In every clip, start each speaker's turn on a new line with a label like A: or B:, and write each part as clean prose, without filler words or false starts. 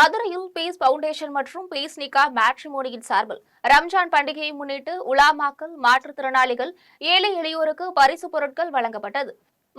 A: மதுரையில் piece foundation மற்றும் piece நிக்கா மேட்ரிமோனியின் சார்பில் ரம்ஜான் பண்டிகையை முன்னிட்டு உலாமாக்கள், மாற்றுத்திறனாளிகள், ஏழை எளியோருக்கு பரிசு பொருட்கள் வழங்கப்பட்டது.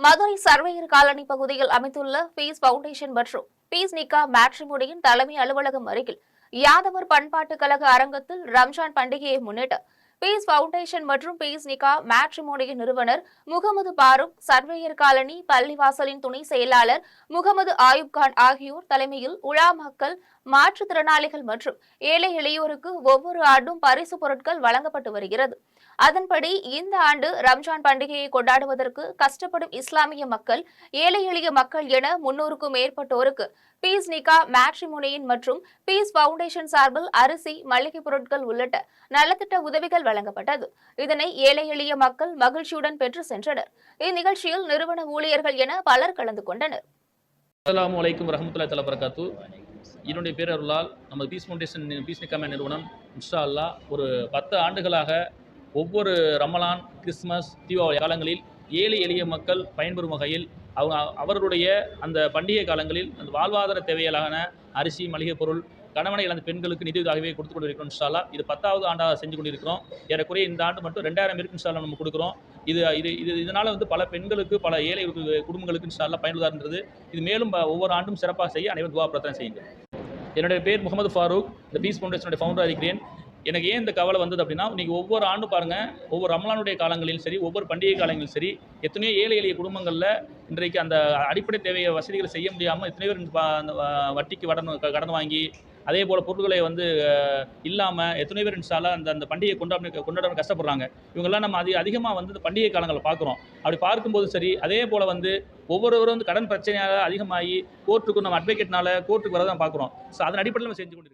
A: மதுரை சர்வேயர் காலனி பகுதியில் அமைந்துள்ள பீஸ் பவுண்டேஷன் மற்றும் பீஸ் நிக்கா மேட்ரிமோனியின் தலைமை அலுவலகம் அருகில் யாதவர் பண்பாட்டு கழக அரங்கத்தில் ரம்ஜான் பண்டிகையை முன்னிட்டு பீஸ் பவுண்டேஷன் மற்றும் பீஸ் நிக்கா மேட்ரிமோனியின் நிறுவனர் முகமது பாரூக், சர்வேயர் காலனி பள்ளிவாசலின் துணை செயலாளர் முகமது ஆயுப் கான் ஆகியோர் தலைமையில் உலாமாக்கள், மாற்றுத்திறனாளிகள் மற்றும் ஏழை எளியோருக்கு ஒவ்வொரு ஆண்டும் பரிசு பொருட்கள் வழங்கப்பட்டு வருகிறது. அதன்படி இந்த ஆண்டு ரம்ஜான் பண்டிகையை கொண்டாடுவதற்கு கஷ்டப்படும் இஸ்லாமிய மக்கள், ஏழை எளிய மக்கள் என 300க்கும் மேற்பட்டோருக்கு பீஸ் நிக்கா மேட்ரிமோனியின் மற்றும் பீஸ் பவுண்டேஷன் சார்பில் அரிசி, மளிகை பொருட்கள் உள்ளிட்ட நலத்திட்ட உதவிகள் வழங்கப்பட்டது. இதனை ஏழை எளிய மக்கள் மகிழ்ச்சியுடன் பெற்று சென்றனர். இந்நிகழ்ச்சியில் நிறுவன ஊழியர்கள் என பலர் கலந்து கொண்டனர்.
B: அஸ்ஸலாமு அலைக்கும் வரஹ்மத்துல்லாஹி தஆலா பரக்காத்து. என்னுடைய பேர் அருளால் நமது பீஸ் ஃபவுண்டேஷன் பீஸ் நிக்கா நிறுவனம் இன்ஷா அல்லாஹ் ஒரு 10 ஆண்டுகளாக ஒவ்வொரு ரமலான், கிறிஸ்மஸ், தீபாவளி காலங்களில் ஏழை எளிய மக்கள் பயன்பெறும் வகையில் அவர்களுடைய அந்த பண்டிகை காலங்களில் அந்த வாழ்வாதார தேவைகளான அரிசி, மளிகை பொருள், கணவனை இழந்த பெண்களுக்கு நிதியுதவியாகவே கொடுத்து கொண்டு இருக்கிறோம். இன்ஷா அல்லாஹ் இது 10வது ஆண்டாக செஞ்சு கொண்டிருக்கிறோம். ஏறக்குறைய இந்த ஆண்டு மட்டும் 2000 பேருக்கு இன்ஷா அல்லாஹ் நம்ம கொடுக்குறோம். இதனால் பல பெண்களுக்கு, பல ஏழை குடும்பங்களுக்கு இன்ஷா அல்லாஹ் பயனுள்ளதாக இருந்தது. இது மேலும் ஒவ்வொரு ஆண்டும் சிறப்பாக செய்ய அனைவரும் துஆ பிரார்த்தனை செய்யுங்கள். என்னுடைய பேர் முகமது ஃபாரூக், இந்த பீஸ் ஃபவுண்டேஷனுடைய ஃபவுண்டராக இருக்கிறேன். எனக்கு ஏன் இந்த கவலை வந்தது அப்படின்னா, நீங்கள் ஒவ்வொரு ஆண்டும் பாருங்கள், ஒவ்வொரு ரமலானுடைய காலங்களிலும் சரி, ஒவ்வொரு பண்டிகை காலங்களிலும் சரி, எத்தனையோ ஏழை எளிய குடும்பங்களில் இன்றைக்கு அந்த அடிப்படை தேவையை வசதிகளை செய்ய முடியாமல் எத்தனையோ பேர் வட்டிக்கு கடன் வாங்கி, அதே போல் பொருட்களை இல்லாமல் எத்தனையோ பேர் இன்ஷா அல்லாஹ் அந்த பண்டிகையை கொண்டாட கஷ்டப்படுறாங்க. இவங்கெல்லாம் நம்ம அதிகமாக இந்த பண்டிகை காலங்களை பார்க்குறோம். அப்படி பார்க்கும்போது சரி, அதே போல் ஒவ்வொருவரும் கடன் பிரச்சனையால் அதிகமாகி கோர்ட்டுக்கு நம்ம அட்வொகேட்னால கோர்ட்டுக்கு வரதான் பார்க்குறோம். ஸோ அதன் அடிப்படையில் நம்ம செஞ்சு கொண்டிருக்கோம்.